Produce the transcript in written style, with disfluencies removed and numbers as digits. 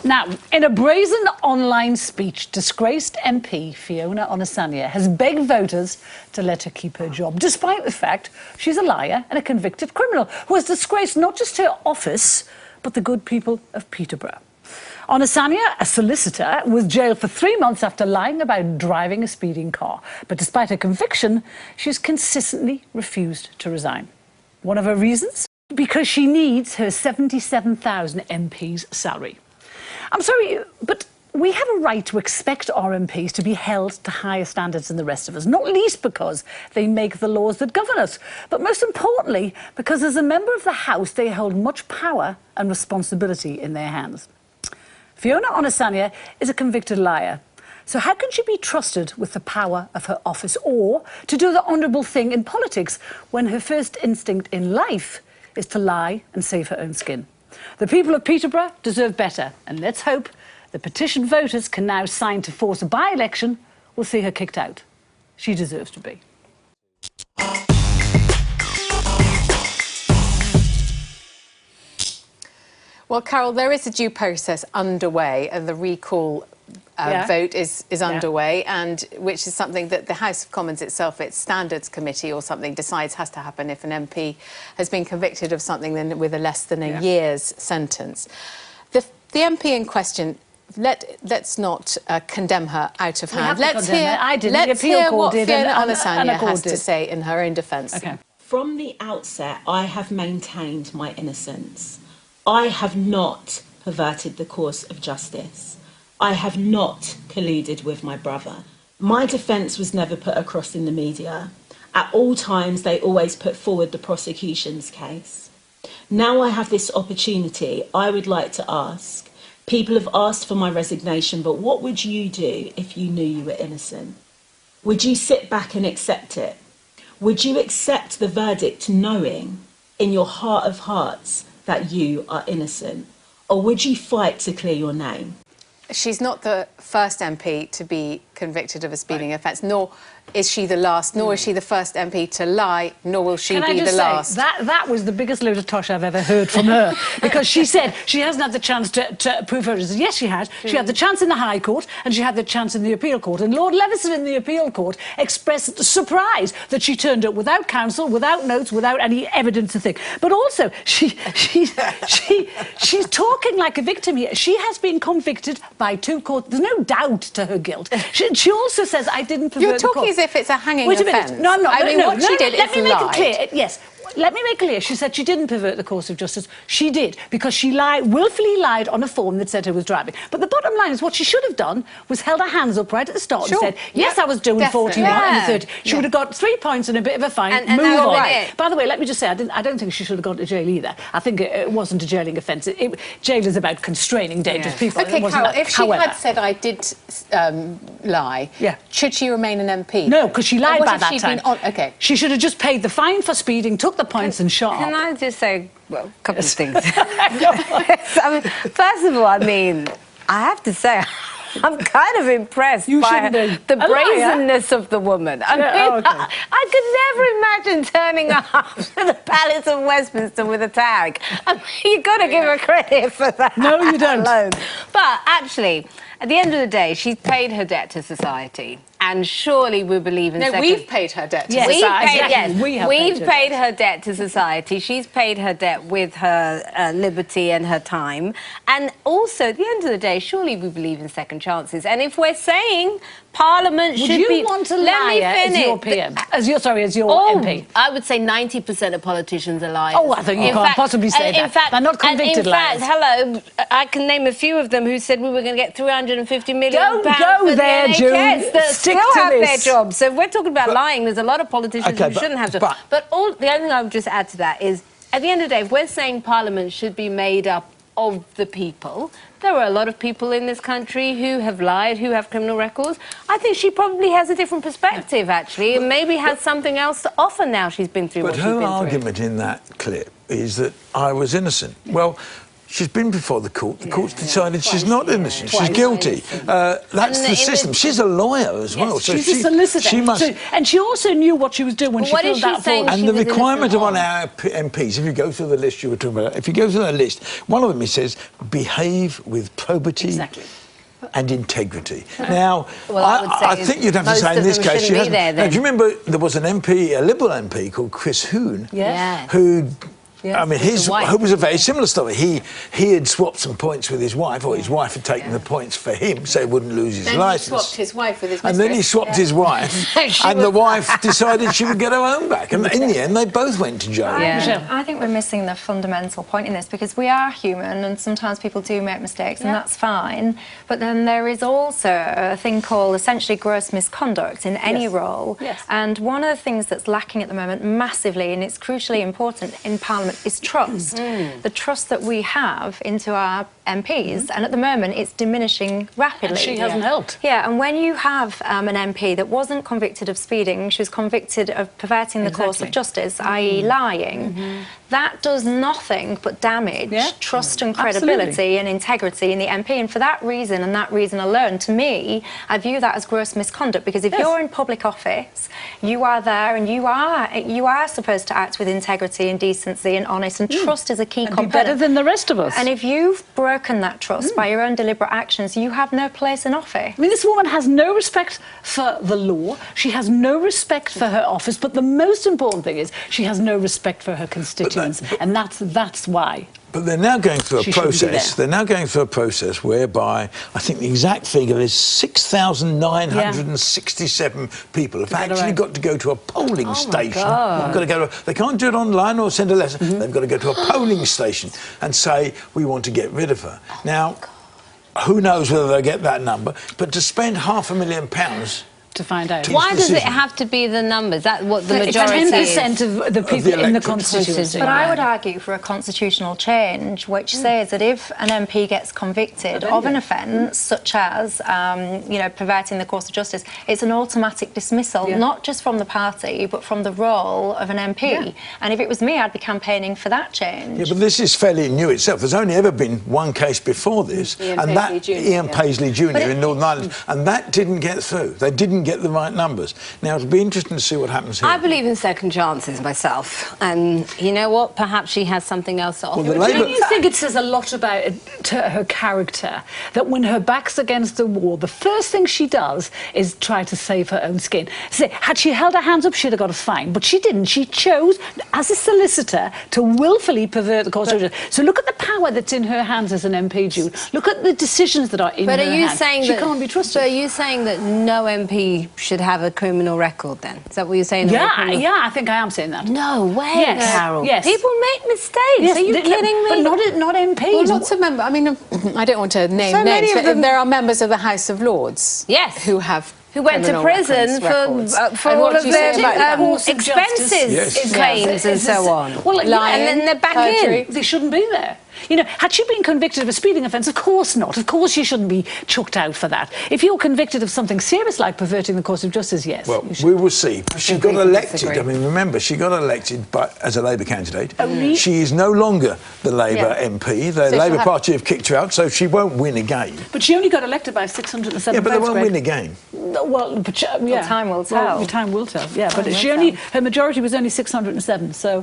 Now, in a brazen online speech, disgraced MP Fiona Onasanya has begged voters to let her keep her job, despite the fact she's a liar and a convicted criminal who has disgraced not just her office, but the good people of Peterborough. Onasanya, a solicitor, was jailed for 3 months after lying about driving a speeding car. But despite her conviction, she's consistently refused to resign. One of her reasons? Because she needs her 77,000 MP's salary. I'm sorry, but we have a right to expect our MPs to be held to higher standards than the rest of us, not least because they make the laws that govern us, but most importantly, because as a member of the House, they hold much power and responsibility in their hands. Fiona Onasanya is a convicted liar. So how can she be trusted with the power of her office or to do the honourable thing in politics when her first instinct in life is to lie and save her own skin? The people of Peterborough deserve better, and let's hope the petition voters can now sign to force a by-election will see her kicked out. She deserves to be. Well, Carole, there is a due process underway, and the recall vote is underway, and which is something that the House of Commons itself, its Standards Committee or something, decides has to happen if an MP has been convicted of something then with a less than a year's sentence. The MP in question, let's not condemn her out of hand. Let's hear what Fiona Onasanya has to say in her own defence. Okay. From the outset, I have maintained my innocence. I have not perverted the course of justice. I have not colluded with my brother. My defence was never put across in the media. At all times, they always put forward the prosecution's case. Now I have this opportunity, I would like to ask, people have asked for my resignation, but what would you do if you knew you were innocent? Would you sit back and accept it? Would you accept the verdict knowing in your heart of hearts that you are innocent? Or would you fight to clear your name? She's not the first MP to be convicted of a speeding offence, nor is she the last, nor is she the first MP to lie, nor will she be the last. That was the biggest load of tosh I've ever heard from her, because she said she hasn't had the chance to prove her innocence. Yes, she has. She had the chance in the High Court, and she had the chance in the Appeal Court. And Lord Leveson in the Appeal Court expressed surprise that she turned up without counsel, without notes, without any evidence to think. But also, she's talking like a victim here. She has been convicted by 2 courts. There's no doubt to her guilt. She also says, I didn't pervert the court. You're talking as if it's a hanging offence. Wait a minute. No, I'm not. I mean, what she did is let me make it clear. Yes. Let me make clear, she said she didn't pervert the course of justice. She did, because she willfully lied on a form that said her was driving. But the bottom line is what she should have done was held her hands up right at the start and said, yes, I was doing 41 and 30. She would have got 3 points and a bit of a fine, and move on. Right. By the way, let me just say, I don't think she should have gone to jail either. I think it wasn't a jailing offence. Jail is about constraining dangerous people. OK, Carole, if she had said, I did lie, should she remain an MP? No, because she lied by that time. OK. She should have just paid the fine for speeding, took the points and shot. Can I just say, well, a couple of things? I mean, first of all, I mean, I have to say, I'm kind of impressed by the brazenness of the woman. I mean, I could never imagine turning up to the Palace of Westminster with a tag. I mean, you've got to give her credit for that. No, you don't. Alone. But actually, at the end of the day, she's paid her debt to society. And surely we believe in we've paid her debt to society. We've paid her debt to society. She's paid her debt with her liberty and her time. And also, at the end of the day, surely we believe in second chances. And if we're saying Parliament should be... Would you want a liar as your PM? As your MP? I would say 90% of politicians are liars. Oh, I think you can't possibly say that. In fact, they're not convicted liars. In fact, hello, I can name a few of them who said we were going to get £350 million Don't go there, June. Still have their jobs. So if we're talking about lying, there's a lot of politicians who shouldn't have to. But the only thing I would just add to that is, at the end of the day, if we're saying Parliament should be made up of the people, there are a lot of people in this country who have lied, who have criminal records. I think she probably has a different perspective, actually, and maybe has something else to offer now she's been through what she's been through. But her argument in that clip is that I was innocent. Well, she's been before the court. The court's decided she's not innocent. She's guilty. That's the system. She's a lawyer as well. So she's a solicitor. She must. And she also knew what she was doing when she filled that form. And the requirement of on our MPs, if you go through the list you were talking about, if you go through the list, one of them it says behave with probity. And integrity. Now, I think you'd have to say in this case she hasn't. Now, do you remember there was an MP, a Liberal MP called Chris Hoon, who. I mean, who was a very similar story. He had swapped some points with his wife, or his wife had taken the points for him, so he wouldn't lose his licence. He swapped his wife with his mistress. And then he swapped his wife, and the wife decided she would get her own back. And in the end, they both went to jail. I think we're missing the fundamental point in this, because we are human, and sometimes people do make mistakes, and that's fine. But then there is also a thing called essentially gross misconduct in any role. And one of the things that's lacking at the moment massively, and it's crucially important in Parliament, is trust. The trust that we have into our MPs, and at the moment it's diminishing rapidly. And she hasn't helped. Yeah, and when you have an MP that wasn't convicted of speeding, she was convicted of perverting the course of justice, i.e. lying, that does nothing but damage trust and credibility and integrity in the MP. And for that reason, and that reason alone, to me, I view that as gross misconduct, because if you're in public office, you are there and you are supposed to act with integrity and decency and honest, and trust is a key component. Be better than the rest of us. And if you've broken that trust by your own deliberate actions, you have no place in office. I mean, this woman has no respect for the law. She has no respect for her office. But the most important thing is she has no respect for her constituents. And that's why. But they're now going through a process. They're now going through a process whereby I think the exact figure is 6,967 people have actually got to go to a polling station. They can't do it online or send a letter. They've got to go to a polling station and say, we want to get rid of her. Now, who knows whether they'll get that number, but to spend £500,000 to find out. Why does it have to be the numbers? That's what the majority is. 10% of the people in the constituency. But I would argue for a constitutional change which says that if an MP gets convicted of an offence, such as, perverting the course of justice, it's an automatic dismissal, not just from the party, but from the role of an MP. And if it was me, I'd be campaigning for that change. Yeah, but this is fairly new itself. There's only ever been one case before this, Ian Paisley Jr. in Northern Ireland, and that didn't get through. They didn't get the right numbers. Now, it'll be interesting to see what happens here. I believe in second chances myself, and you know what? Perhaps she has something else to offer. Well, don't you think it says a lot about her character that when her back's against the wall, the first thing she does is try to save her own skin? Had she held her hands up, she'd have got a fine, but she didn't. She chose, as a solicitor, to willfully pervert the course of justice. So look at the power that's in her hands as an MP, Jude. Look at the decisions that are in her hands. But are you saying she can't be trusted? So are you saying that no MP should have a criminal record then? Is that what you're saying? Yeah, I think I am saying that. No way, Carole. Yes. People make mistakes. Are you kidding me? But not MPs. Well, lots of members. I mean, I don't want to name names, but there are members of the House of Lords who went to prison for all of their expenses, claims and so on. Well, and then they're back in. They shouldn't be there. You know, had she been convicted of a speeding offence, of course not. Of course she shouldn't be chucked out for that. If you're convicted of something serious like perverting the course of justice, yes. Well, we will see. She got elected. I mean, remember, she got elected as a Labour candidate. She is no longer the Labour MP. The Labour Party have kicked her out, so she won't win again. But she only got elected by 607 votes. Yeah, but they won't win again. Well, time will tell. Well, time will tell. Yeah, but her majority was only 607. So